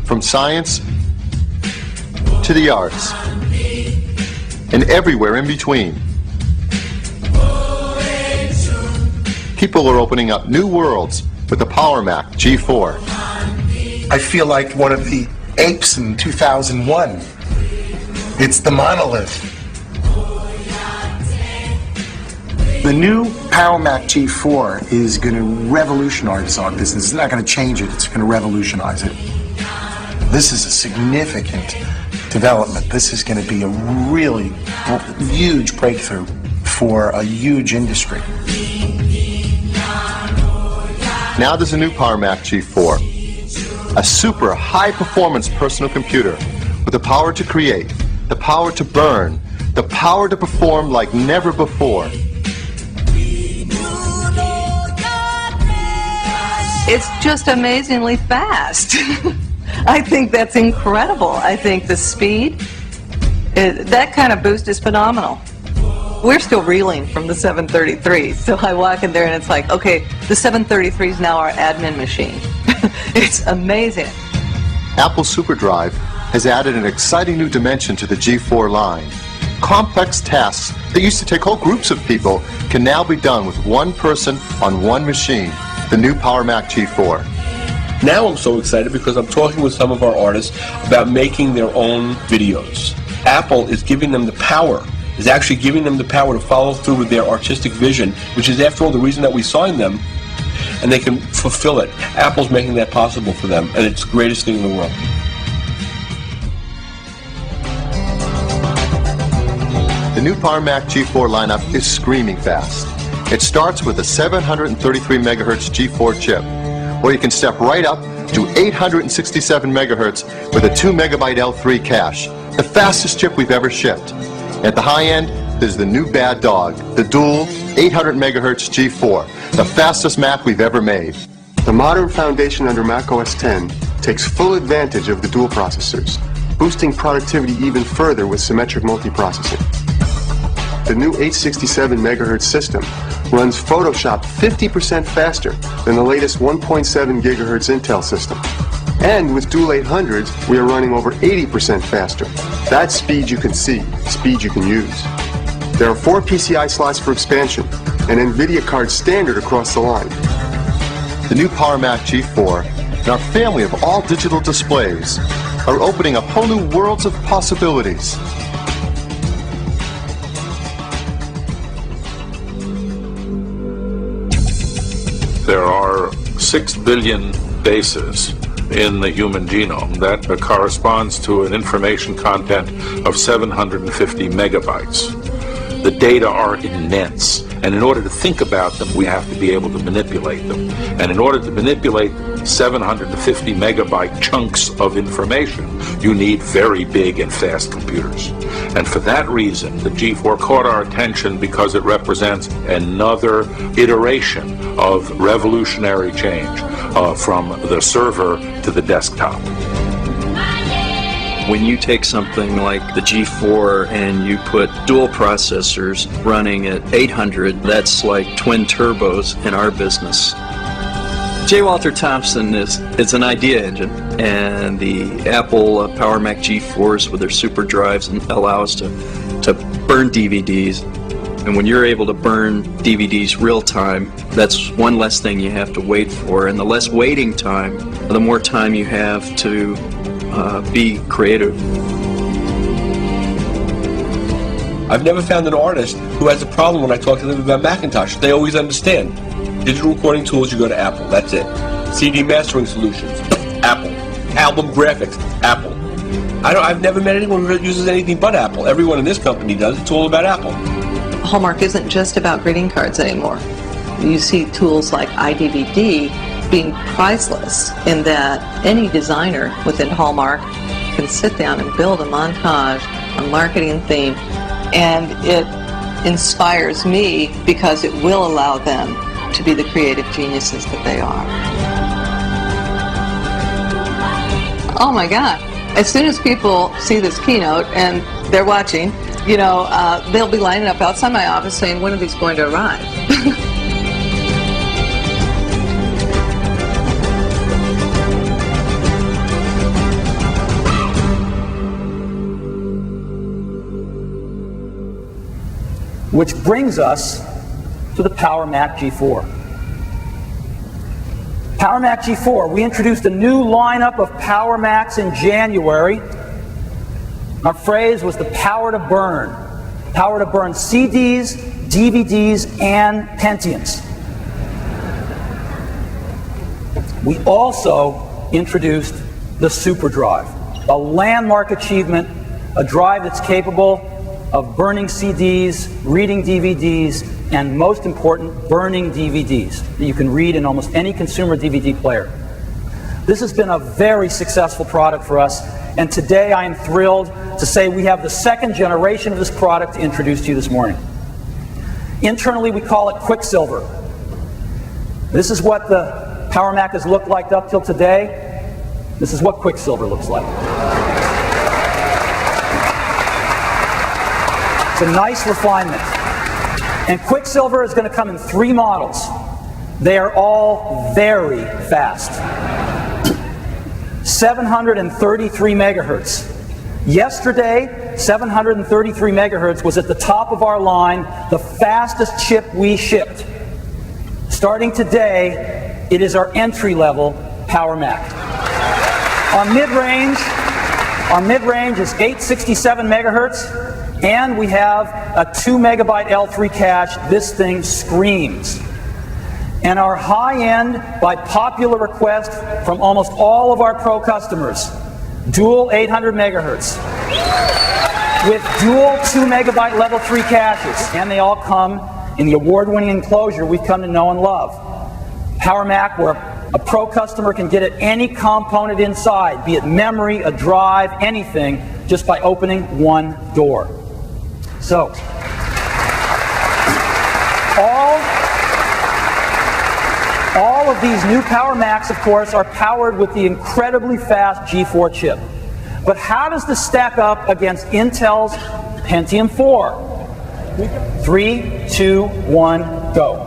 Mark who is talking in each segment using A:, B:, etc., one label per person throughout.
A: from science to the arts, and everywhere in between. People are opening up new worlds with the Power Mac G4.
B: I feel like one of the apes in 2001. It's the monolith. The new Power Mac G4 is going to revolutionize our business. It's not going to change it, it's going to revolutionize it. This is a significant development. This is going to be a really huge breakthrough for a huge industry.
A: Now there's a new Power Mac G4, a super high-performance personal computer with the power to create, the power to burn, the power to perform like never before.
C: It's just amazingly fast. I think that's incredible. I think the speed, that kind of boost is phenomenal. We're still reeling from the 733, so I walk in there and it's like, okay, the 733 is now our admin machine. It's amazing.
A: Apple's SuperDrive has added an exciting new dimension to the G4 line. Complex tasks that used to take whole groups of people can now be done with one person on one machine, the new Power Mac G4.
D: Now I'm so excited because I'm talking with some of our artists about making their own videos. Apple is giving them the power, is actually giving them the power to follow through with their artistic vision, which is after all the reason that we signed them, and they can fulfill it. Apple's making that possible for them, and it's the greatest thing in the world.
A: The new Power Mac G4 lineup is screaming fast. It starts with a 733 megahertz G4 chip, where you can step right up to 867 megahertz with a 2 megabyte L3 cache, the fastest chip we've ever shipped. At the high end, there's the new bad dog, the dual 800 megahertz G4, the fastest Mac we've ever made.
E: The modern foundation under Mac OS X takes full advantage of the dual processors, boosting productivity even further with symmetric multiprocessing. The new 867 megahertz system runs Photoshop 50% faster than the latest 1.7 gigahertz Intel system. And with dual 800s, we are running over 80% faster. That's speed you can see, speed you can use. There are 4 PCI slots for expansion, and NVIDIA cards standard across the line.
A: The new Power Mac G4 and our family of all digital displays are opening up whole new worlds of possibilities.
F: There are 6 billion bases in the human genome. That corresponds to an information content of 750 megabytes. The data are immense, and in order to think about them, we have to be able to manipulate them. And in order to manipulate 750 megabyte chunks of information, you need very big and fast computers. And for that reason, the G4 caught our attention because it represents another iteration of revolutionary change from the server to the desktop.
G: When you take something like the G4 and you put dual processors running at 800, that's like twin turbos in our business. J. Walter Thompson is an idea engine, and the Apple Power Mac G4s with their SuperDrives allow us to burn DVDs. And when you're able to burn DVDs real time, that's one less thing you have to wait for. And the less waiting time, the more time you have to be creative.
D: I've never found an artist who has a problem when I talk to them about Hackintosh. They always understand. Digital recording tools, you go to Apple. That's it. CD mastering solutions, Apple. Album graphics, Apple. I've never met anyone who uses anything but Apple. Everyone in this company does. It's all about Apple.
C: Hallmark isn't just about greeting cards anymore. You see tools like iDVD being priceless in that any designer within Hallmark can sit down and build a montage, a marketing theme, and it inspires me because it will allow them to be the creative geniuses that they are. Oh my God. As soon as people see this keynote and they're watching, they'll be lining up outside my office saying, when are these going to arrive?
H: Which brings us to the Power Mac G4. Power Mac G4, we introduced a new lineup of Power Macs in January. Our phrase was the power to burn. Power to burn CDs, DVDs, and Pentiums. We also introduced the SuperDrive, a landmark achievement, a drive that's capable of burning CDs, reading DVDs, and most important, burning DVDs that you can read in almost any consumer DVD player. This has been a very successful product for us, and today I am thrilled to say we have the second generation of this product to introduce to you this morning. Internally, we call it Quicksilver. This is what the Power Mac has looked like up till today. This is what Quicksilver looks like. It's a nice refinement. And Quicksilver is going to come in 3 models. They are all very fast. 733 megahertz. Yesterday, 733 megahertz was at the top of our line, the fastest chip we shipped. Starting today, it is our entry-level Power Mac. Our mid-range is 867 megahertz, and we have a 2 megabyte L3 cache. This thing screams. And our high end, by popular request from almost all of our pro customers, dual 800 megahertz with dual 2 megabyte level 3 caches. And they all come in the award-winning enclosure we've come to know and love. Power Mac, where a pro customer can get at any component inside, be it memory, a drive, anything, just by opening one door. So, all of these new Power Macs, of course, are powered with the incredibly fast G4 chip. But how does this stack up against Intel's Pentium 4? 3, 2, 1, go.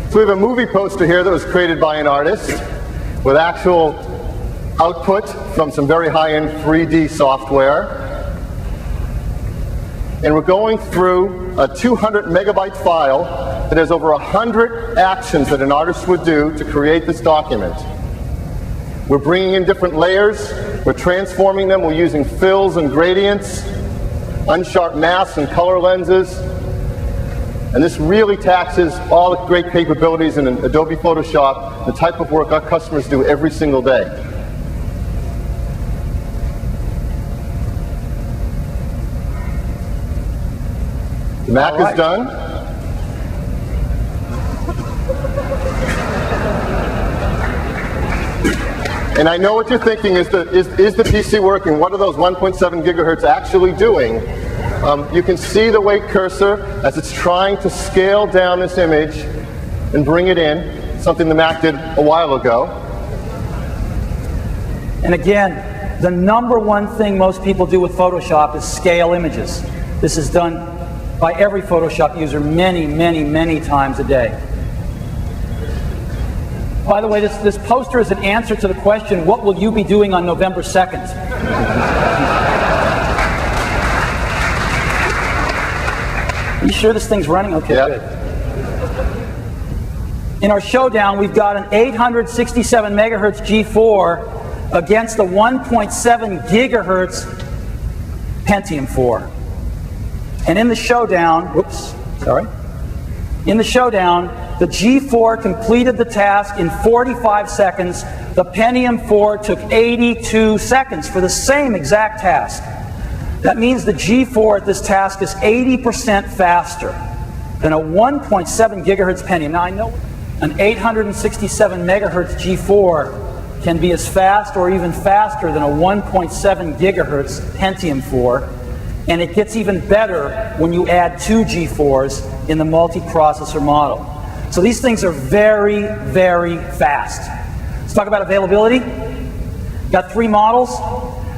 A: So we have a movie poster here that was created by an artist with actual output from some very high-end 3D software. And we're going through a 200 megabyte file that has over 100 actions that an artist would do to create this document. We're bringing in different layers, we're transforming them, we're using fills and gradients, unsharp masks and color lenses. And this really taxes all the great capabilities in Adobe Photoshop, the type of work our customers do every single day. The Mac is done. And I know what you're thinking, is the PC working? What are those 1.7 gigahertz actually doing? You can see the weight cursor as it's trying to scale down this image and bring it in, something the Mac did a while ago.
H: And again, the number one thing most people do with Photoshop is scale images. This is done by every Photoshop user many, many, many times a day. By the way, this poster is an answer to the question, what will you be doing on November 2nd? You sure this thing's running? Okay, yep. Good. In our Showdown, we've got an 867 megahertz G4 against the 1.7 gigahertz Pentium 4. And in the Showdown, in the Showdown, the G4 completed the task in 45 seconds. The Pentium 4 took 82 seconds for the same exact task. That means the G4 at this task is 80% faster than a 1.7 gigahertz Pentium. Now I know an 867 megahertz G4 can be as fast or even faster than a 1.7 gigahertz Pentium 4. And it gets even better when you add 2 G4s in the multi-processor model. So these things are very, very fast. Let's talk about availability. Got 3 models.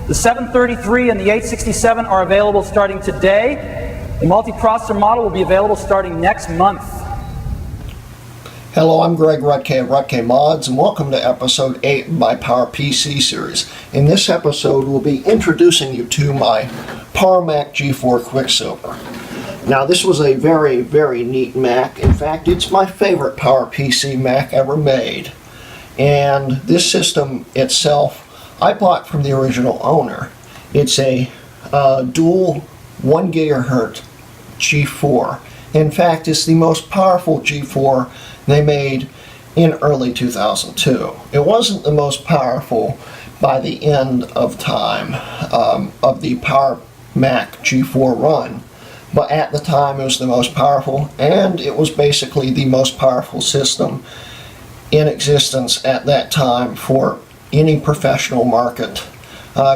H: The 733 and the 867 are available starting today. The multi-processor model will be available starting next month.
I: Hello, I'm Greg Hrutkay of Hrutkay Mods, and welcome to episode 8 of my PowerPC Series. In this episode, we'll be introducing you to my Power Mac G4 Quicksilver. Now this was a very, very neat Mac. In fact, it's my favorite PowerPC Mac ever made. And this system itself, I bought from the original owner. It's a dual 1 gigahertz G4. In fact, it's the most powerful G4 they made in early 2002. It wasn't the most powerful by the end of time of the Power Mac G4 run, but at the time it was the most powerful, and it was basically the most powerful system in existence at that time for any professional market,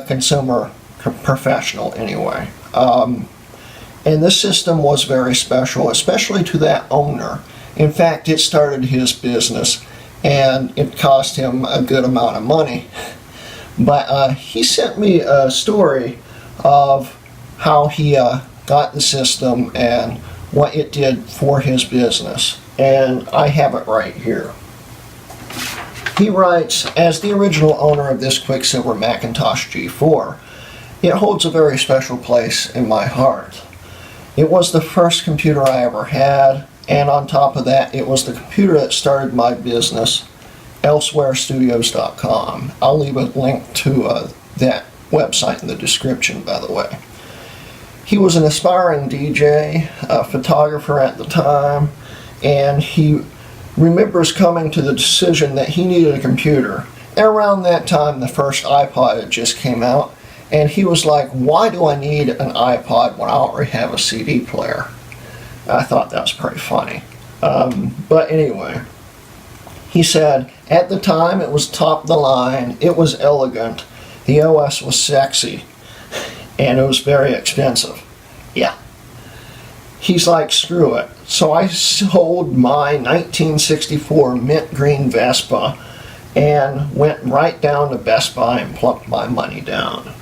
I: consumer professional anyway. And this system was very special, especially to that owner. In fact, it started his business and it cost him a good amount of money. But he sent me a story of how he got the system and what it did for his business. And I have it right here. He writes, as the original owner of this Quicksilver Hackintosh G4, it holds a very special place in my heart. It was the first computer I ever had, and on top of that, it was the computer that started my business, elsewherestudios.com. I'll leave a link to that website in the description, by the way. He was an aspiring DJ, a photographer at the time, and he remembers coming to the decision that he needed a computer. And around that time, the first iPod had just came out, and he was like, why do I need an iPod when I already have a CD player? I thought that was pretty funny. But anyway, he said, at the time it was top of the line, it was elegant, the OS was sexy, and it was very expensive. Yeah. He's like, screw it. So I sold my 1964 mint green Vespa and went right down to Best Buy and plucked my money down.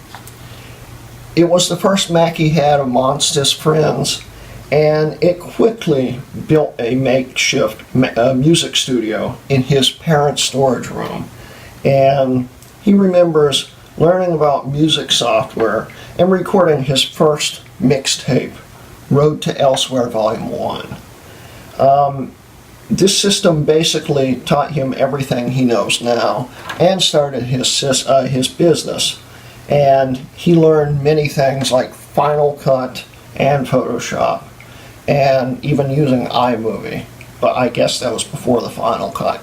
I: It was the first Mac he had amongst his friends, and it quickly built a makeshift music studio in his parents' storage room. And he remembers learning about music software and recording his first mixtape, Road to Elsewhere Volume 1. This system basically taught him everything he knows now and started his business. And he learned many things like Final Cut and Photoshop and even using iMovie. But I guess that was before the Final Cut.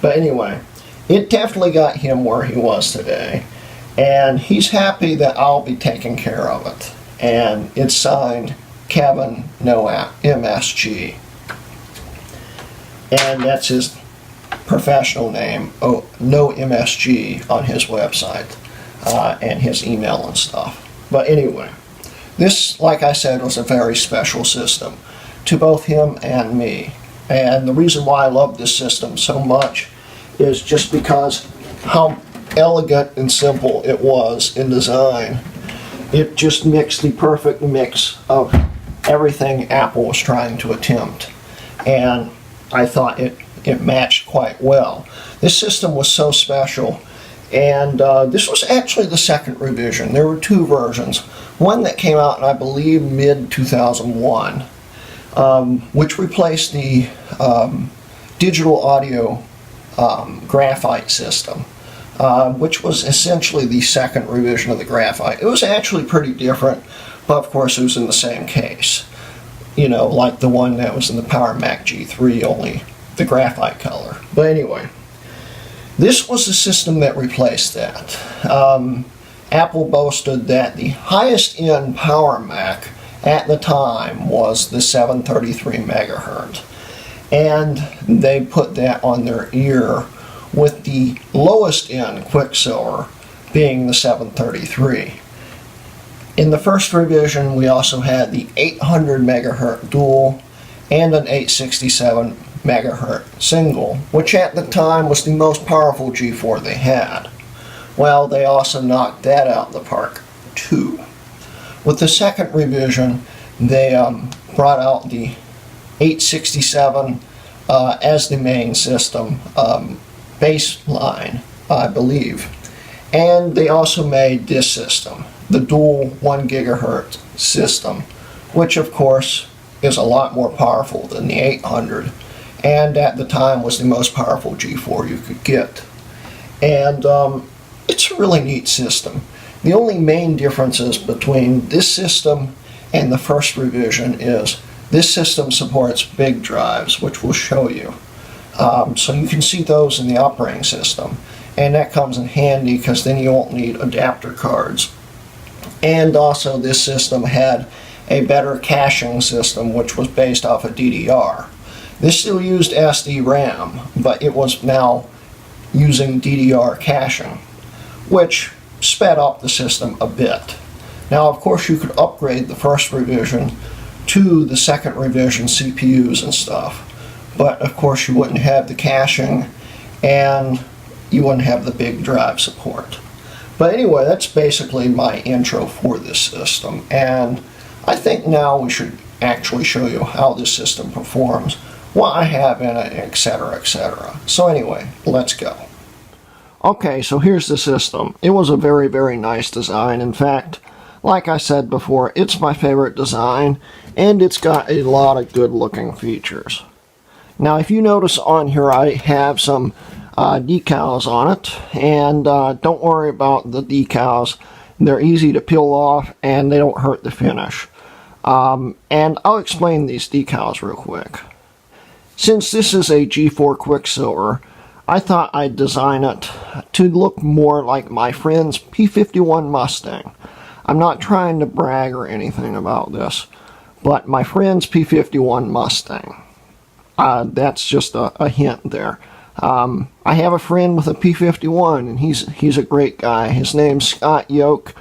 I: But anyway, it definitely got him where he was today. And he's happy that I'll be taking care of it. And it's signed Kevin No MSG. And that's his professional name, No MSG, on his website. And his email and stuff. But anyway, this, like I said, was a very special system to both him and me. And the reason why I love this system so much is just because how elegant and simple it was in design. It just mixed the perfect mix of everything Apple was trying to attempt. And I thought it matched quite well. This system was so special. And this was actually the second revision. There were two versions. One that came out in, I believe, mid-2001, which replaced the digital audio graphite system, which was essentially the second revision of the graphite. It was actually pretty different, but of course it was in the same case. You know, like the one that was in the Power Mac G3, only the graphite color. But anyway, this was the system that replaced that. Apple boasted that the highest end Power Mac at the time was the 733 megahertz. And they put that on their ear, with the lowest end Quicksilver being the 733. In the first revision, we also had the 800 megahertz dual and an 867 megahertz single, which at the time was the most powerful G4 they had. Well, they also knocked that out of the park too. With the second revision, they brought out the 867 as the main system baseline, I believe. And they also made this system, the dual 1 gigahertz system, which of course is a lot more powerful than the 800, and at the time was the most powerful G4 you could get. And it's a really neat system. The only main differences between this system and the first revision is this system supports big drives, which we'll show you. So you can see those in the operating system, and that comes in handy because then you won't need adapter cards. And also this system had a better caching system, which was based off of DDR. This still used SD RAM, but it was now using DDR caching, which sped up the system a bit. Now, of course, you could upgrade the first revision to the second revision CPUs and stuff, but of course you wouldn't have the caching and you wouldn't have the big drive support. But anyway, that's basically my intro for this system, and I think now we should actually show you how this system performs, what I have in it, etc., etc. So anyway, let's go. Okay, so here's the system. It was a very, very nice design. In fact, like I said before, it's my favorite design, and it's got a lot of good looking features. Now, if you notice on here, I have some decals on it, and don't worry about the decals. They're easy to peel off, and they don't hurt the finish. And I'll explain these decals real quick. Since this is a G4 Quicksilver, I thought I'd design it to look more like my friend's P51 Mustang. I'm not trying to brag or anything about this, but my friend's P51 Mustang. That's just a hint there. I have a friend with a P51, and he's a great guy. His name's Scott Yoke,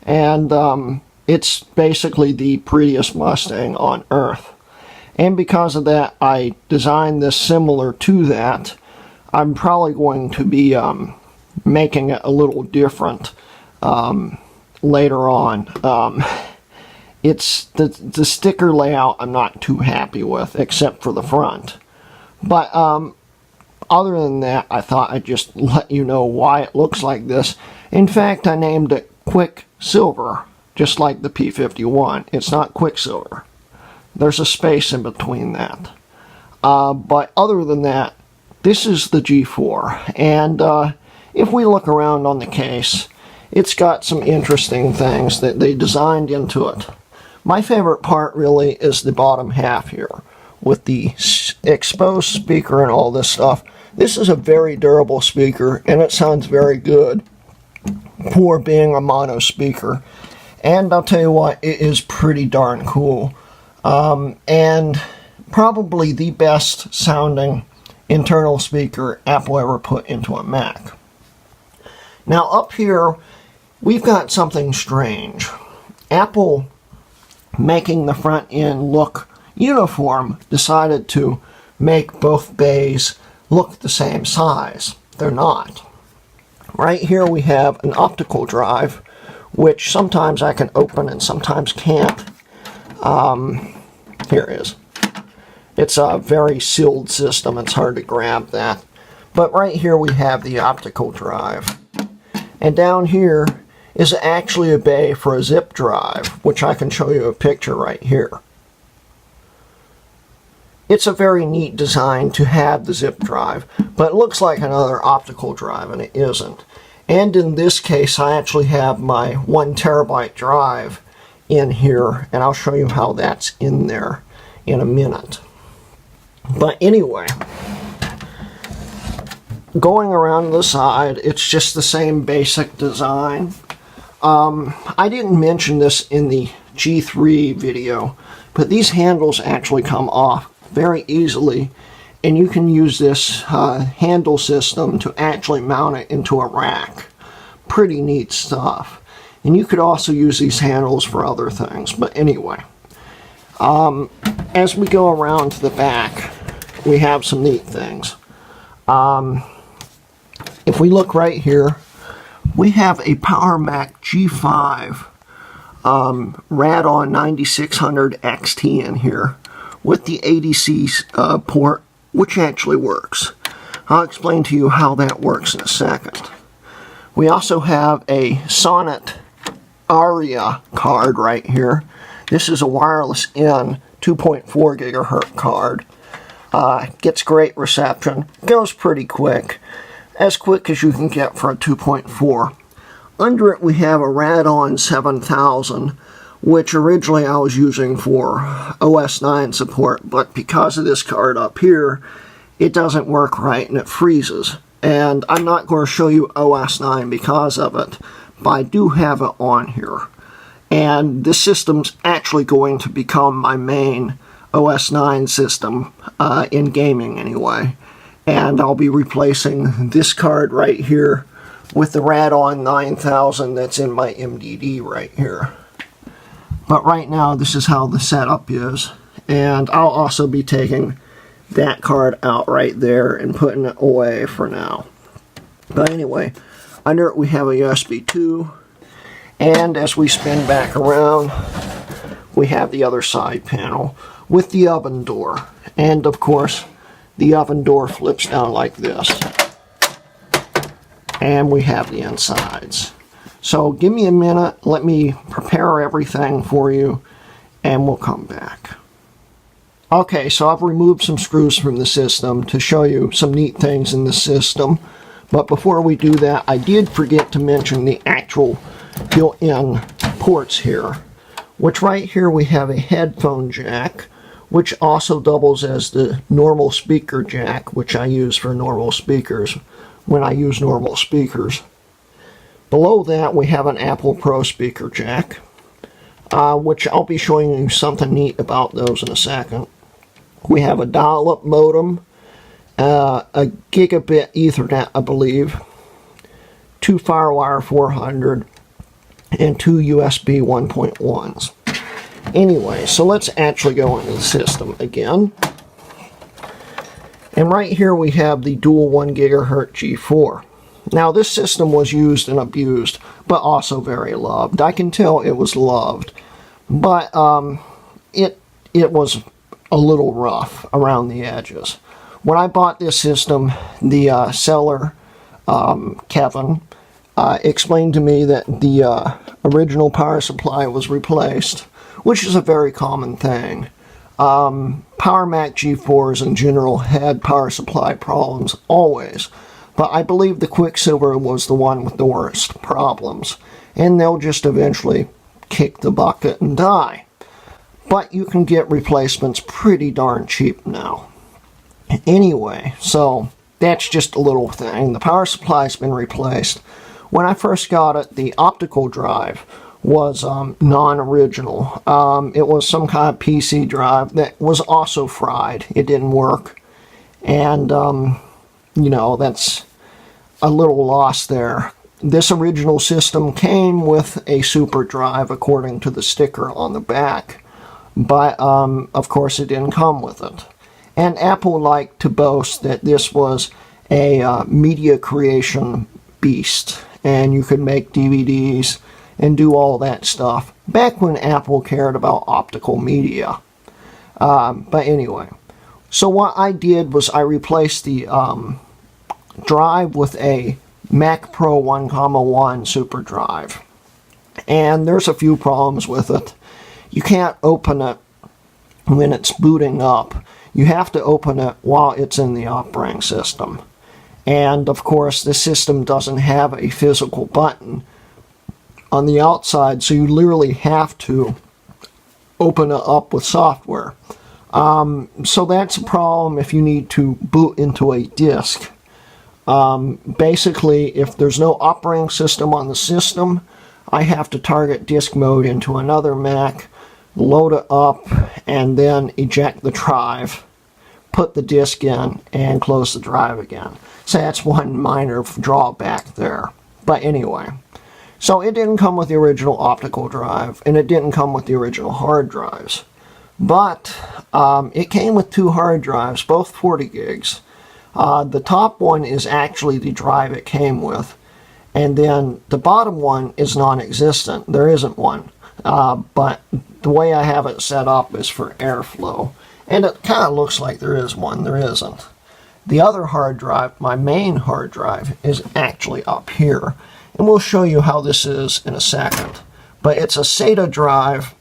I: and it's basically the prettiest Mustang on Earth. And because of that, I designed this similar to that. I'm probably going to be making it a little different later on. It's the sticker layout I'm not too happy with, except for the front. But other than that, I thought I'd just let you know why it looks like this. In fact, I named it Quicksilver, just like the P51. It's not Quicksilver. There's a space in between that. But other than that, this is the G4, and if we look around on the case, it's got some interesting things that they designed into it. My favorite part really is the bottom half here, with the exposed speaker and all this stuff. This is a very durable speaker, and it sounds very good for being a mono speaker. And I'll tell you what, it is pretty darn cool. And probably the best sounding internal speaker Apple ever put into a Mac. Now up here, we've got something strange. Apple, making the front end look uniform, decided to make both bays look the same size. They're not. Right here we have an optical drive, which sometimes I can open and sometimes can't. Here it is. It's a very sealed system. It's hard to grab that. But right here we have the optical drive. And down here is actually a bay for a zip drive, which I can show you a picture right here. It's a very neat design to have the zip drive, but it looks like another optical drive, and it isn't. And in this case, I actually have my 1 terabyte drive in here, and I'll show you how that's in there in a minute. But anyway, going around the side, it's just the same basic design. I didn't mention this in the G3 video, but these handles actually come off very easily, and you can use this handle system to actually mount it into a rack. Pretty neat stuff. And you could also use these handles for other things. But anyway, as we go around to the back, we have some neat things. If we look right here, we have a Power Mac G5 Rad-On 9600 XT in here with the ADC port, which actually works. I'll explain to you how that works in a second. We also have a Sonnet ARIA card right here. This is a wireless in 2.4 gigahertz card. Gets great reception. Goes pretty quick. As quick as you can get for a 2.4. Under it we have a Radeon 7000, which originally I was using for OS 9 support, but because of this card up here, it doesn't work right and it freezes. And I'm not going to show you OS 9 because of it, but I do have it on here. And this system's actually going to become my main OS 9 system, in gaming anyway. And I'll be replacing this card right here with the Radeon 9000 that's in my MDD right here. But right now, this is how the setup is. And I'll also be taking that card out right there and putting it away for now. But anyway, under it we have a USB 2. And as we spin back around, we have the other side panel with the oven door. And of course, the oven door flips down like this. And we have the insides. So give me a minute, let me prepare everything for you, and we'll come back. Okay, so I've removed some screws from the system to show you some neat things in the system. But before we do that, I did forget to mention the actual built-in ports here. Which right here we have a headphone jack, which also doubles as the normal speaker jack, which I use for normal speakers when I use normal speakers. Below that we have an Apple Pro speaker jack, which I'll be showing you something neat about those in a second. We have a dial-up modem, a gigabit Ethernet, I believe, 2 FireWire 400, and 2 USB 1.1s. Anyway, so let's actually go into the system again. And right here we have the dual 1 gigahertz G4. Now this system was used and abused, but also very loved. I can tell it was loved, but it was a little rough around the edges. When I bought this system, the seller, Kevin, explained to me that the original power supply was replaced, which is a very common thing. Power Mac G4s in general had power supply problems always, but I believe the Quicksilver was the one with the worst problems, and they'll just eventually kick the bucket and die. But you can get replacements pretty darn cheap now. Anyway, so that's just a little thing. The power supply's been replaced. When I first got it, the optical drive was non-original. It was some kind of PC drive that was also fried. It didn't work. And, you know, that's a little loss there. This original system came with a SuperDrive according to the sticker on the back. But, of course, it didn't come with it. And Apple liked to boast that this was a media creation beast. And you could make DVDs and do all that stuff back when Apple cared about optical media. But anyway, so what I did was I replaced the drive with a Mac Pro 1,1 SuperDrive. And there's a few problems with it. You can't open it when it's booting up. You have to open it while it's in the operating system. And of course, the system doesn't have a physical button on the outside, so you literally have to open it up with software. So that's a problem if you need to boot into a disk. Basically, if there's no operating system on the system, I have to target disk mode into another Mac, load it up, and then eject the drive, put the disk in, and close the drive again. So that's one minor drawback there. But anyway, so it didn't come with the original optical drive, and it didn't come with the original hard drives. But it came with 2 hard drives, both 40 gigs. The top one is actually the drive it came with, and then the bottom one is non-existent. There isn't one. But the way I have it set up is for airflow. And it kind of looks like there is one. There isn't. The other hard drive, my main hard drive, is actually up here. And we'll show you how this is in a second. but it's a SATA drive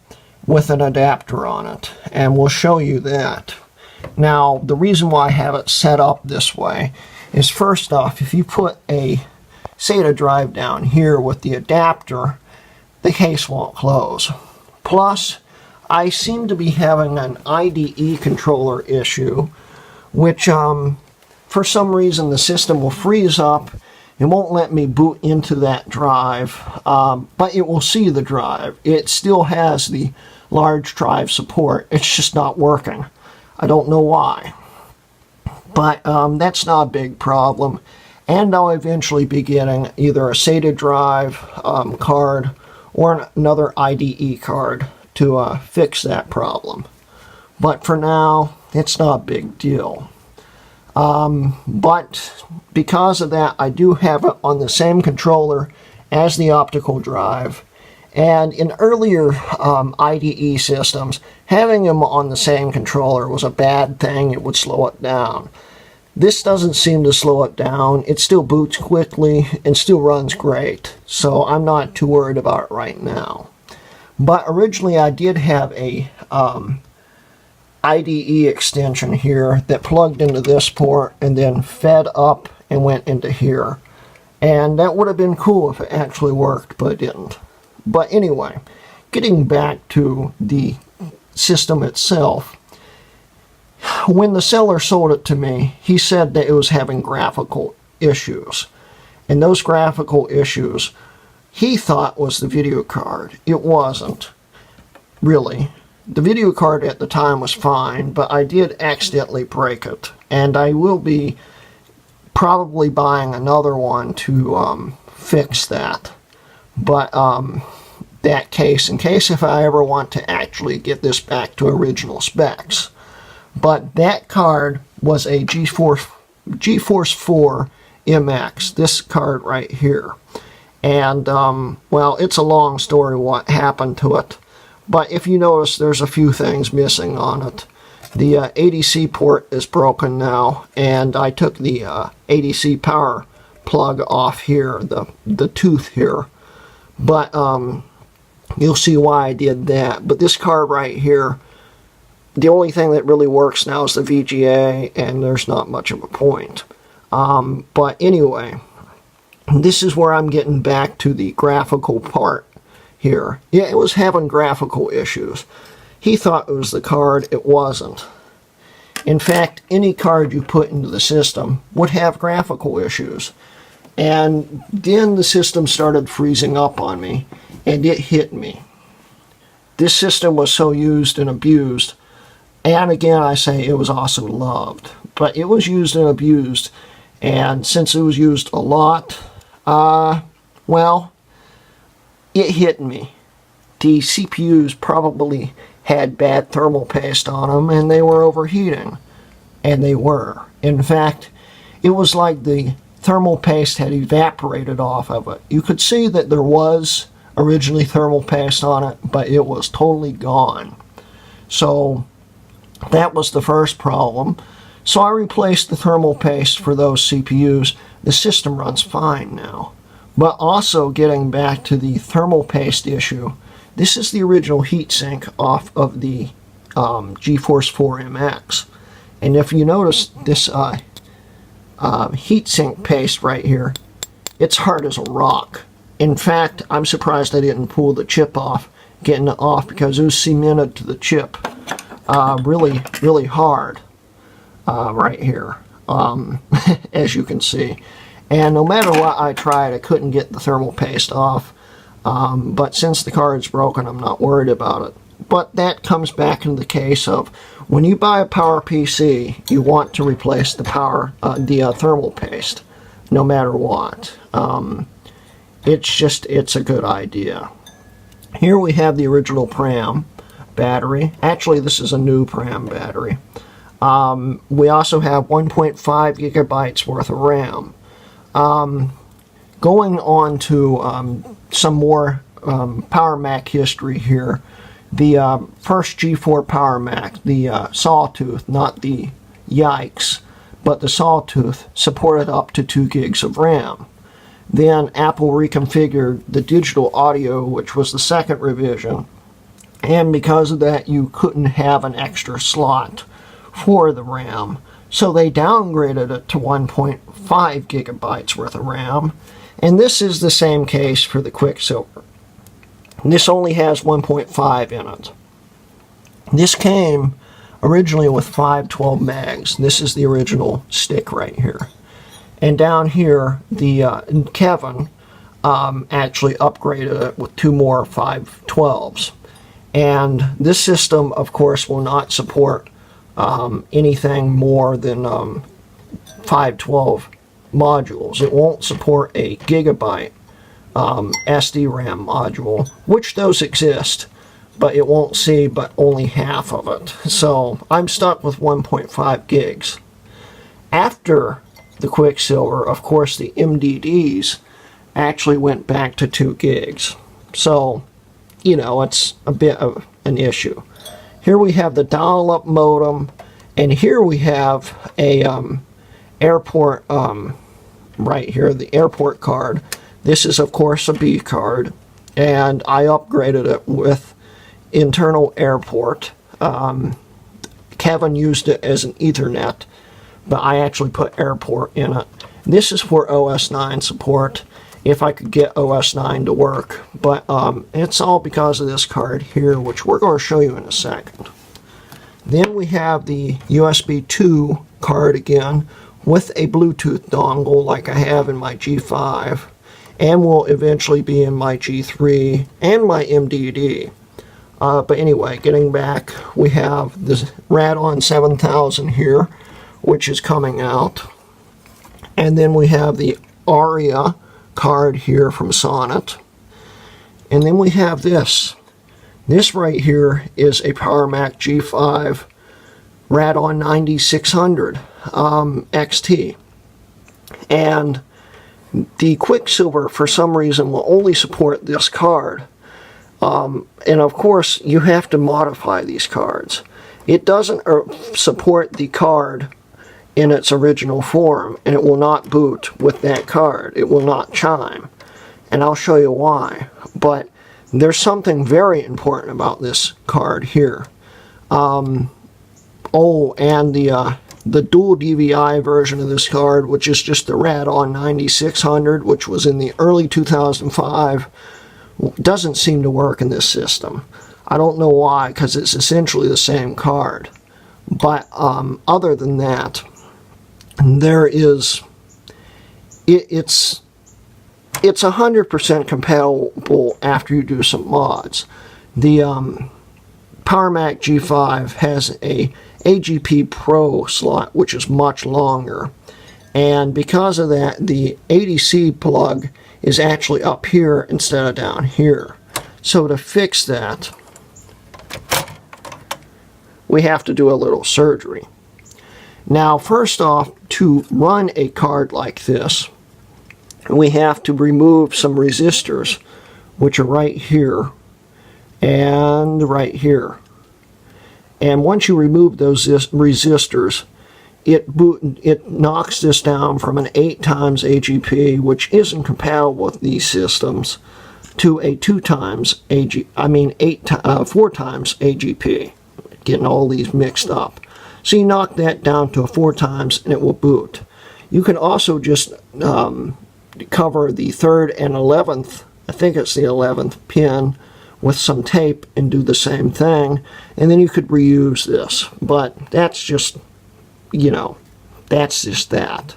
I: with an adapter on it, and we'll show you that. Now, the reason why I have it set up this way is, first off, if you put a SATA drive down here with the adapter, the case won't close. Plus, I seem to be having an IDE controller issue, which for some reason the system will freeze up. It won't let me boot into that drive, but it will see the drive. It still has the large drive support. It's just not working. I don't know why. But that's not a big problem. And I'll eventually be getting either a SATA drive card or another IDE card to fix that problem. But for now, it's not a big deal. But because of that, I do have it on the same controller as the optical drive. And in earlier IDE systems, having them on the same controller was a bad thing. It would slow it down. This doesn't seem to slow it down. It still boots quickly and still runs great. So I'm not too worried about it right now. But originally I did have a IDE extension here that plugged into this port and then fed up and went into here. And that would have been cool if it actually worked, but it didn't. But anyway, getting back to the system itself, when the seller sold it to me, he said that it was having graphical issues. And those graphical issues, he thought was the video card. It wasn't, really. The video card at the time was fine, but I did accidentally break it. And I will be probably buying another one to fix that. But that case, in case if I ever want to actually get this back to original specs. But that card was a GeForce 4 MX, this card right here. And, well, it's a long story what happened to it. But if you notice, there's a few things missing on it. The ADC port is broken now, and I took the ADC power plug off here, the tooth here. But you'll see why I did that. But this card right here, the only thing that really works now is the VGA, and there's not much of a point. But anyway, this is where I'm getting back to the graphical part here. Yeah, it was having graphical issues. He thought it was the card. It wasn't. In fact, any card you put into the system would have graphical issues. And then the system started freezing up on me, and it hit me. This system was so used and abused, and again I say it was also loved, but it was used and abused, and since it was used a lot, well, it hit me. The CPUs probably had bad thermal paste on them, and they were overheating. And they were. In fact, it was like the thermal paste had evaporated off of it. You could see that there was originally thermal paste on it, but it was totally gone. So that was the first problem. So I replaced the thermal paste for those CPUs. The system runs fine now. But also, getting back to the thermal paste issue, this is the original heatsink off of the GeForce 4 MX. And if you notice this heatsink paste right here, it's hard as a rock. In fact, I'm surprised I didn't pull the chip off, getting it off, because it was cemented to the chip really, really hard right here, as you can see. And no matter what I tried, I couldn't get the thermal paste off. But since the card's broken, I'm not worried about it. But that comes back into the case of when you buy a PowerPC, you want to replace the thermal paste, no matter what. It's a good idea. Here we have the original PRAM battery. Actually, this is a new PRAM battery. We also have 1.5 gigabytes worth of RAM. Going on to some more Power Mac history here. The first G4 Power Mac, the Sawtooth, not the Yikes, but the Sawtooth, supported up to 2 gigs of RAM. then Apple reconfigured the digital audio, which was the second revision, and because of that you couldn't have an extra slot for the RAM, so they downgraded it to 1.5 gigabytes worth of RAM, and this is the same case for the Quicksilver. This only has 1.5 in it. This came originally with 512 megs. This is the original stick right here. And down here, Kevin actually upgraded it with 2 more 512s. And this system, of course, will not support anything more than 512 modules. It won't support a gigabyte SD-RAM module, which those exist, but it won't see but only half of it. So I'm stuck with 1.5 gigs. After the Quicksilver, of course, the MDDs actually went back to 2 gigs. So, you know, it's a bit of an issue. Here we have the dial-up modem, and here we have a airport, right here, the airport card. This is, of course, a B card, and I upgraded it with internal airport. Kevin used it as an Ethernet, but I actually put airport in it. This is for OS 9 support, if I could get OS 9 to work, but it's all because of this card here, which we're going to show you in a second. Then we have the USB 2 card again with a Bluetooth dongle like I have in my G5, and will eventually be in my G3 and my MDD. But anyway, getting back, we have the Radeon 7000 here, which is coming out. And then we have the Aria card here from Sonnet. And then we have this. This right here is a Power Mac G5 Radeon 9600 XT. And the Quicksilver, for some reason, will only support this card. And of course, you have to modify these cards. It doesn't support the card in its original form, and it will not boot with that card. It will not chime. And I'll show you why. But there's something very important about this card here. Oh, and the dual DVI version of this card, which is just the Radeon 9600, which was in the early 2005, doesn't seem to work in this system. I don't know why, because it's essentially the same card. But other than that, there is, it's 100% compatible after you do some mods. The Power Mac G5 has a AGP Pro slot, which is much longer, and because of that, the ADC plug is actually up here instead of down here. So to fix that, we have to do a little surgery. Now, first off, to run a card like this, we have to remove some resistors, which are right here and right here. And once you remove those resistors, it knocks this down from an 8 times AGP, which isn't compatible with these systems, to a 4 times AGP. Getting all these mixed up. So you knock that down to a 4 times and it will boot. You can also just cover the 3rd and 11th, I think it's the 11th pin, with some tape and do the same thing, and then you could reuse this. But that's just, you know, that's just that.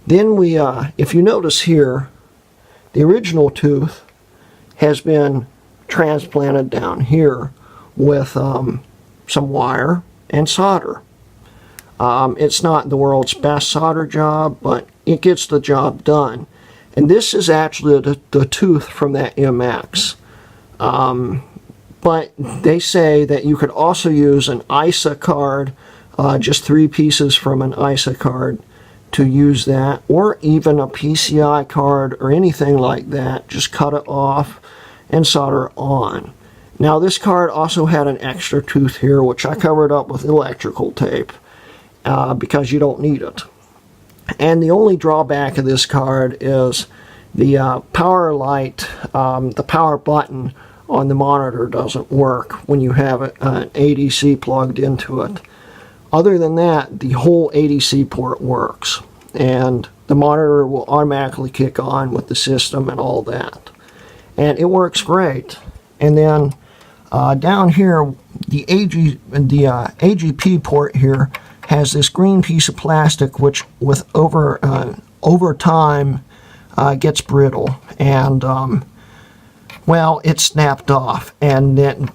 I: Then we, if you notice here, the original tooth has been transplanted down here with some wire and solder. It's not the world's best solder job, but it gets the job done. And this is actually the tooth from that MX. But they say that you could also use an ISA card, just 3 pieces from an ISA card to use that, or even a PCI card or anything like that. Just cut it off and solder it on. Now this card also had an extra tooth here, which I covered up with electrical tape because you don't need it. And the only drawback of this card is the power light, the power button on the monitor doesn't work when you have an ADC plugged into it. Other than that, the whole ADC port works, and the monitor will automatically kick on with the system and all that. And it works great. And then down here, the AGP port here has this green piece of plastic which with over time gets brittle, and well, it snapped off, and then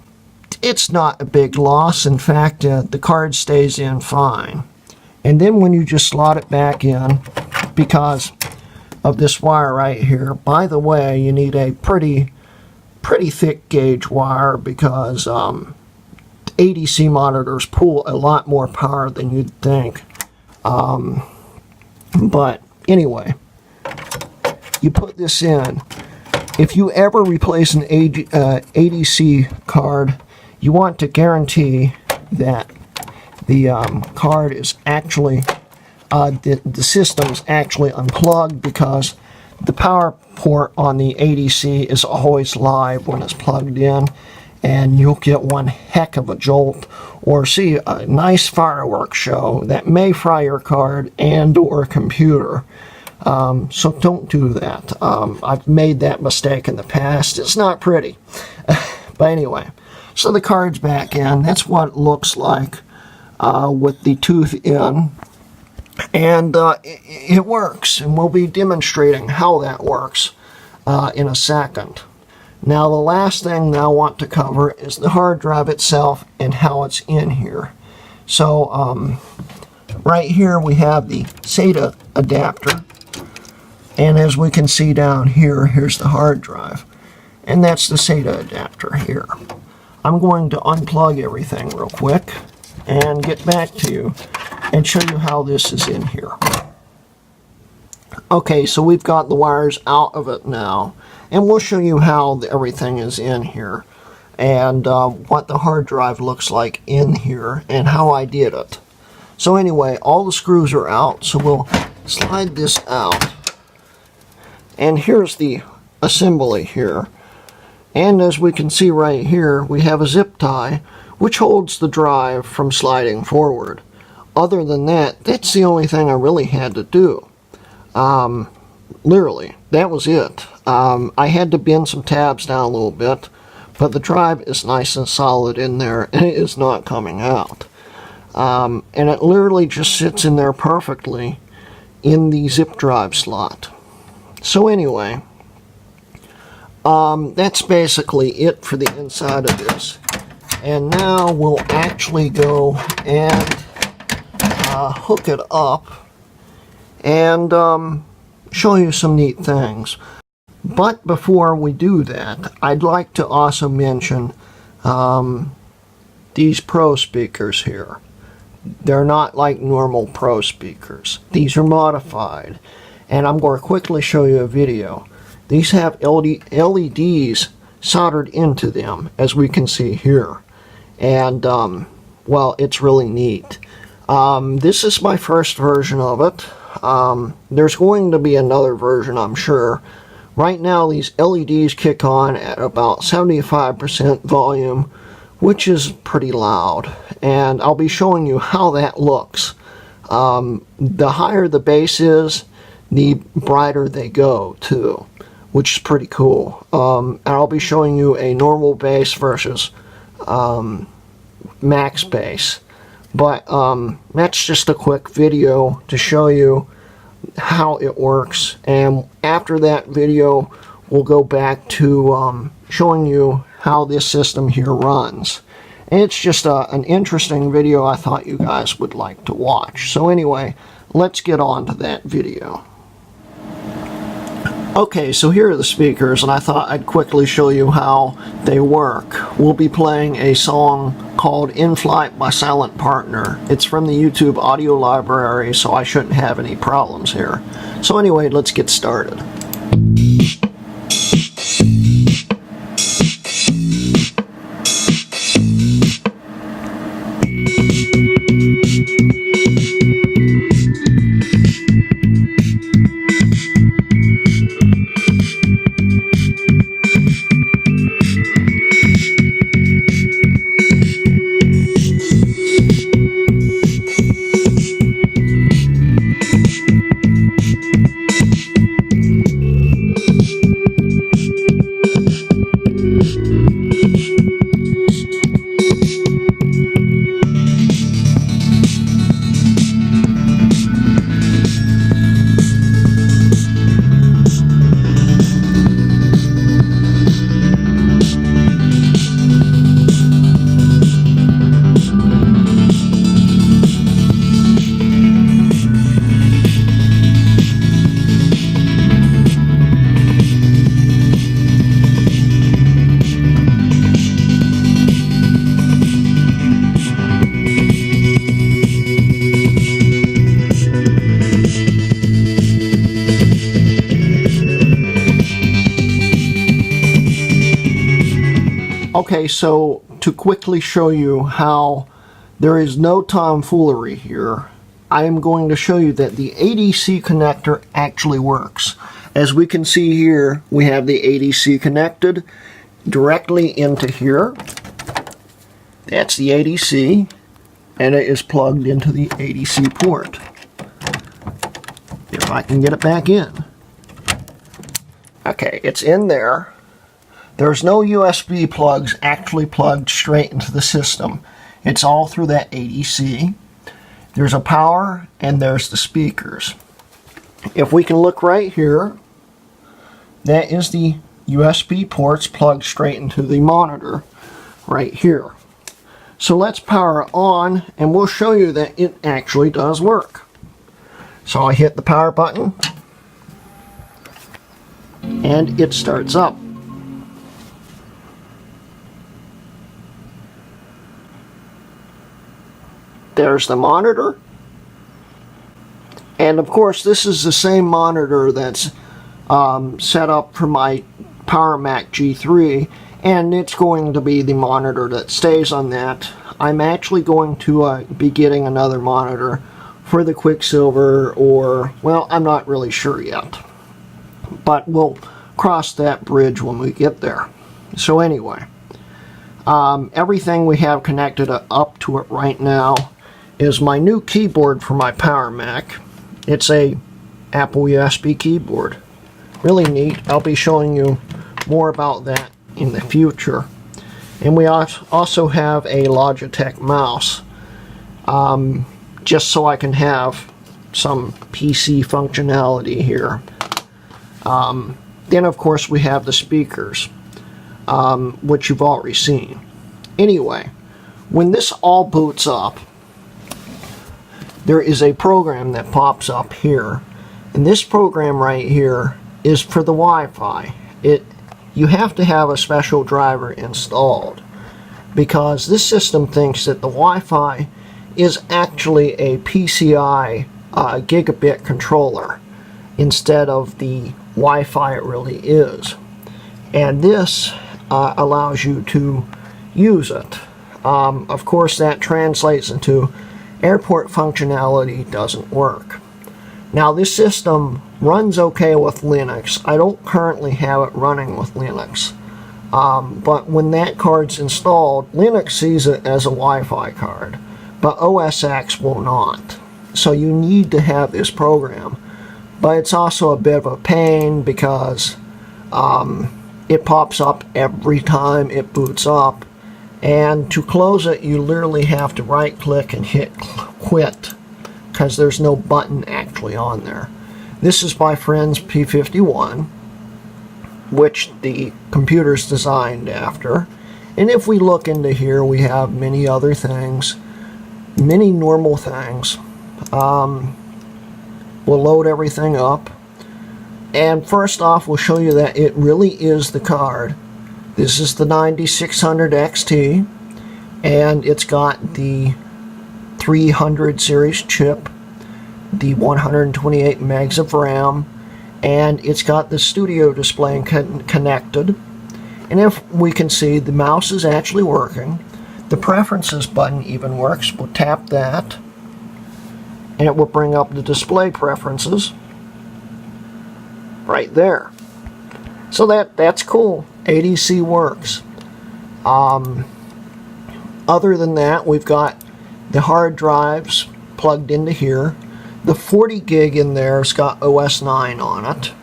I: it's not a big loss. In fact, the card stays in fine. And then when you just slot it back in, because of this wire right here, by the way, you need a pretty thick gauge wire, because ADC monitors pull a lot more power than you'd think. But anyway, you put this in. If you ever replace an ADC card, you want to guarantee that the card is actually, the system's actually unplugged, because the power port on the ADC is always live when it's plugged in, and you'll get one heck of a jolt or see a nice fireworks show that may fry your card and or computer. So don't do that. I've made that mistake in the past. It's not pretty. But anyway, so the card's back in. That's what it looks like with the tooth in. And it works, and we'll be demonstrating how that works in a second. Now, the last thing that I want to cover is the hard drive itself and how it's in here. So right here we have the SATA adapter, and as we can see down here, here's the hard drive, and that's the SATA adapter here. I'm going to unplug everything real quick and get back to you and show you how this is in here. Okay, so we've got the wires out of it now, and we'll show you how everything is in here, and what the hard drive looks like in here, and how I did it. So anyway, all the screws are out, so we'll slide this out, and here's the assembly here. And as we can see right here, we have a zip tie which holds the drive from sliding forward. Other than that, that's the only thing I really had to do. Literally, that was it. I had to bend some tabs down a little bit, but the drive is nice and solid in there, and it is not coming out. And it literally just sits in there perfectly in the zip drive slot. So anyway, that's basically it for the inside of this. And now we'll actually go and hook it up and show you some neat things. But before we do that, I'd like to also mention these Pro speakers here. They're not like normal Pro speakers. These are modified, and I'm going to quickly show you a video. These have LEDs soldered into them, as we can see here. And, well, it's really neat. This is my first version of it. There's going to be another version, I'm sure. Right now, these LEDs kick on at about 75% volume, which is pretty loud. And I'll be showing you how that looks. The higher the bass is, the brighter they go, too, which is pretty cool. And I'll be showing you a normal bass versus max bass. But that's just a quick video to show you how it works, and after that video we'll go back to showing you how this system here runs. And it's just an interesting video I thought you guys would like to watch. So anyway, let's get on to that video. Okay, so here are the speakers, and I thought I'd quickly show you how they work. We'll be playing a song called In Flight by Silent Partner. It's from the YouTube audio library, so I shouldn't have any problems here. So anyway, let's get started. Okay, so to quickly show you how there is no tomfoolery here, I am going to show you that the ADC connector actually works. As we can see here, we have the ADC connected directly into here. That's the ADC, and it is plugged into the ADC port. If I can get it back in. Okay, it's in there. There's no USB plugs actually plugged straight into the system. It's all through that ADC. There's a power and there's the speakers. If we can look right here, that is the USB ports plugged straight into the monitor right here. So let's power it on and we'll show you that it actually does work. So I hit the power button and it starts up. There's the monitor, and of course this is the same monitor that's set up for my Power Mac G3, and it's going to be the monitor that stays on that. I'm actually going to be getting another monitor for the Quicksilver, or, well, I'm not really sure yet, but we'll cross that bridge when we get there. So anyway, everything we have connected up to it right now is my new keyboard for my Power Mac. It's a Apple USB keyboard. Really neat. I'll be showing you more about that in the future. And we also have a Logitech mouse, just so I can have some PC functionality here. Then of course we have the speakers, which you've already seen. Anyway, when this all boots up, there is a program that pops up here, and this program right here is for the Wi-Fi. You have to have a special driver installed because this system thinks that the Wi-Fi is actually a PCI gigabit controller instead of the Wi-Fi it really is, and this allows you to use it. Of course, that translates into airport functionality doesn't work. Now this system runs okay with Linux. I don't currently have it running with Linux. But when that card's installed, Linux sees it as a Wi-Fi card, but OS X will not. So you need to have this program. But it's also a bit of a pain because it pops up every time it boots up. And to close it, you literally have to right click and hit quit because there's no button actually on there. This is my friend's P51, which the computer's designed after. And if we look into here, we have many other things, many normal things. We'll load everything up. And first off, we'll show you that it really is the card. This is the 9600 XT, and it's got the 300 series chip, the 128 megs of RAM, and it's got the studio display connected. And if we can see, the mouse is actually working. The preferences button even works. We'll tap that, and it will bring up the display preferences right there. So that's cool. ADC works. Other than that, we've got the hard drives plugged into here. The 40 gig in there's got OS 9 on it.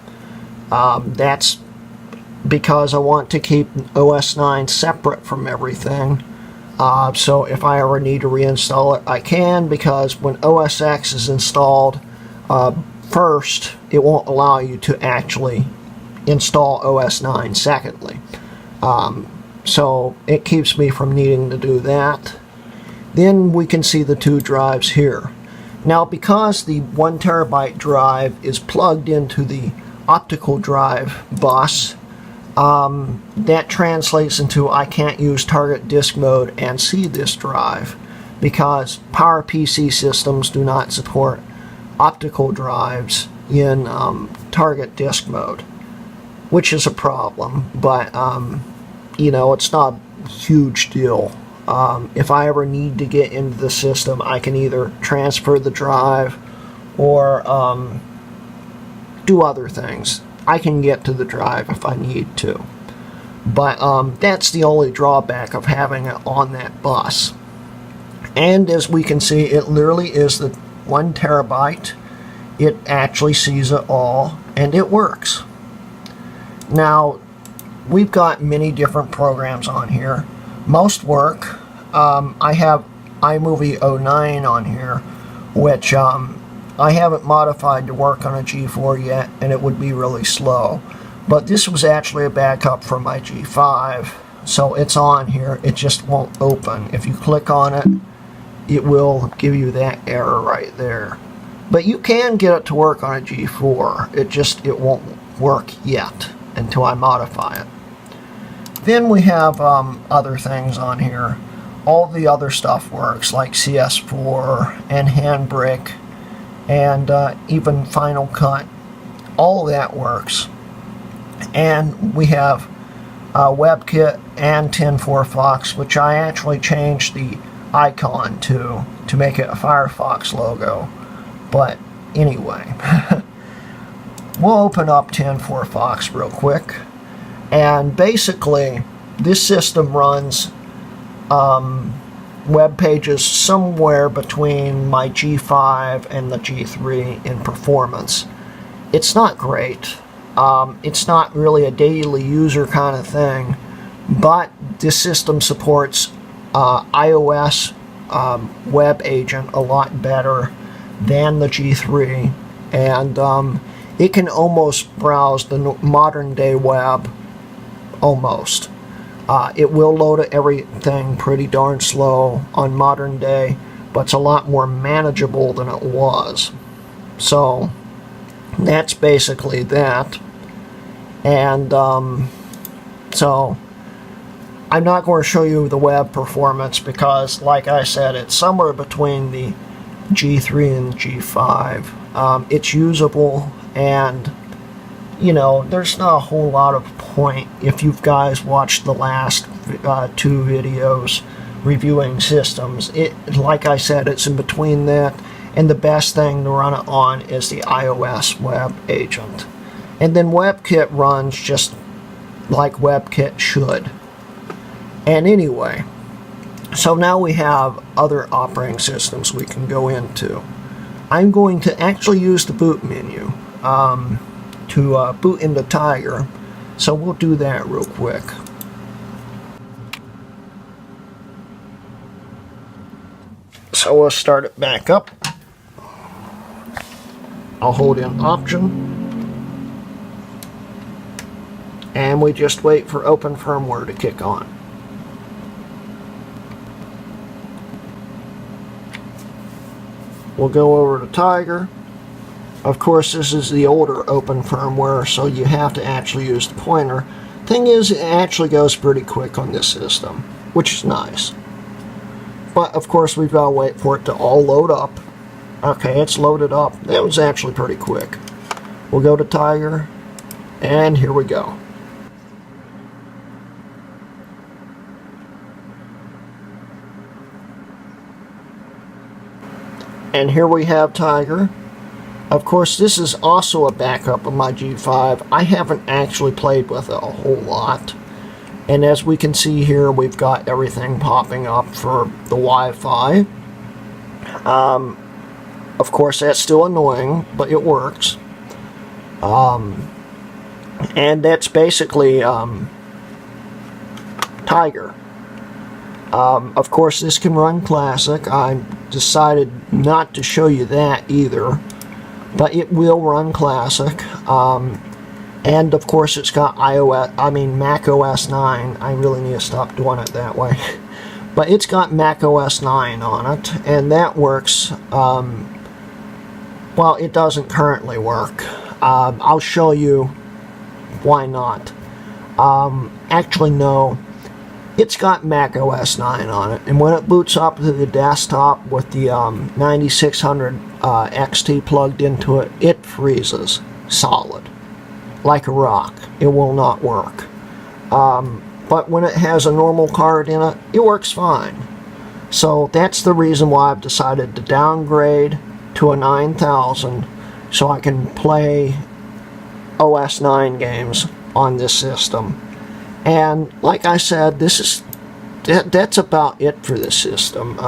I: That's because I want to keep OS 9 separate from everything. So if I ever need to reinstall it, I can, because when OS X is installed first, it won't allow you to actually install OS 9 secondly. So it keeps me from needing to do that. Then we can see the two drives here. Now, because the 1 terabyte drive is plugged into the optical drive bus, that translates into I can't use target disk mode and see this drive because PowerPC systems do not support optical drives in target disk mode, which is a problem, but you know, it's not huge deal. If I ever need to get into the system, I can either transfer the drive or do other things. I can get to the drive if I need to. But that's the only drawback of having it on that bus. And as we can see, it literally is the 1 terabyte. It actually sees it all, and it works. Now, we've got many different programs on here. Most work. I have iMovie 09 on here, which I haven't modified to work on a G4 yet, and it would be really slow. But this was actually a backup from my G5, so it's on here. It just won't open. If you click on it, it will give you that error right there. But you can get it to work on a G4. It won't work yet until I modify it. Then we have other things on here. All the other stuff works, like CS4 and Handbrake and even Final Cut. All of that works. And we have WebKit and 10.4 Fox, which I actually changed the icon to make it a Firefox logo. But anyway, we'll open up 10.4 Fox real quick. And basically, this system runs web pages somewhere between my G5 and the G3 in performance. It's not great. It's not really a daily user kind of thing, but this system supports iOS web agent a lot better than the G3, and it can almost browse the modern day web. Almost. It will load everything pretty darn slow on modern day, but it's a lot more manageable than it was. So that's basically that. And so I'm not going to show you the web performance because, like I said, it's somewhere between the G3 and the G5. It's usable, and you know, there's not a whole lot of point if you guys watched the last 2 videos reviewing systems. Like I said, it's in between that, and the best thing to run it on is the iOS web agent. And then WebKit runs just like WebKit should. And anyway, so now we have other operating systems we can go into. I'm going to actually use the boot menu to boot into Tiger, so we'll do that real quick. So we'll start it back up. I'll hold in Option, and we just wait for Open Firmware to kick on. We'll go over to Tiger. Of course, this is the older Open Firmware, so you have to actually use the pointer. Thing is, it actually goes pretty quick on this system, which is nice. But, of course, we've got to wait for it to all load up. Okay, it's loaded up. That was actually pretty quick. We'll go to Tiger, and here we go. And here we have Tiger. Of course, this is also a backup of my G5. I haven't actually played with it a whole lot. And as we can see here, we've got everything popping up for the Wi-Fi. Of course, that's still annoying, but it works. And that's basically Tiger. Of course, this can run Classic. I decided not to show you that either. But it will run Classic, and of course it's got Mac OS 9. I really need to stop doing it that way. But it's got Mac OS 9 on it, and that works. Well, it doesn't currently work. I'll show you why not. Actually, no. It's got Mac OS 9 on it, and when it boots up to the desktop with the 9600 XT plugged into it, it freezes solid, like a rock. It will not work. but when it has a normal card in it, it works fine. So that's the reason why I've decided to downgrade to a 9000 so I can play OS 9 games on this system. And like I said, that's about it for this system.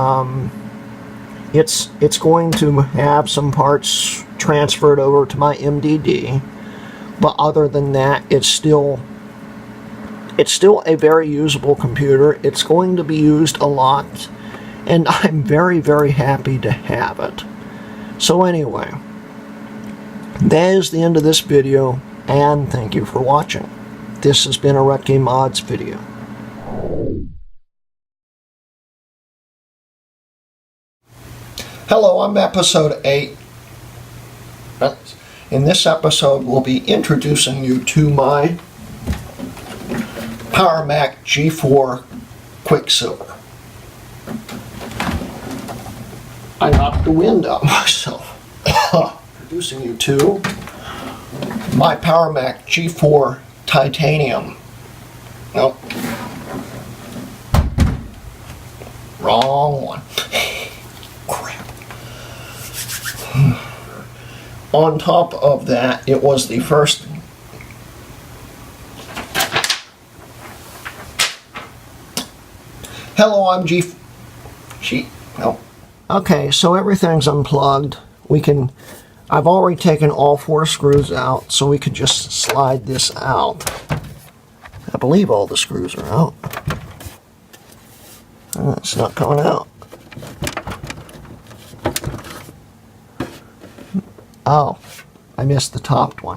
I: It's going to have some parts transferred over to my MDD, but other than that, it's still a very usable computer. It's going to be used a lot, and I'm very, very happy to have it. So anyway, that is the end of this video, and thank you for watching. This has been a Hrutkay Mods video. Hello, I'm episode 8. In this episode, we'll be introducing you to my Power Mac G4 Quicksilver. I knocked the wind out myself. Introducing you to my Power Mac G4 Titanium. Nope. Wrong one. Crap. On top of that, it was the first Hello, I'm no. Okay, so everything's unplugged. I've already taken all 4 screws out, so we could just slide this out. I believe all the screws are out. It's not coming out. Oh, I missed the topped one.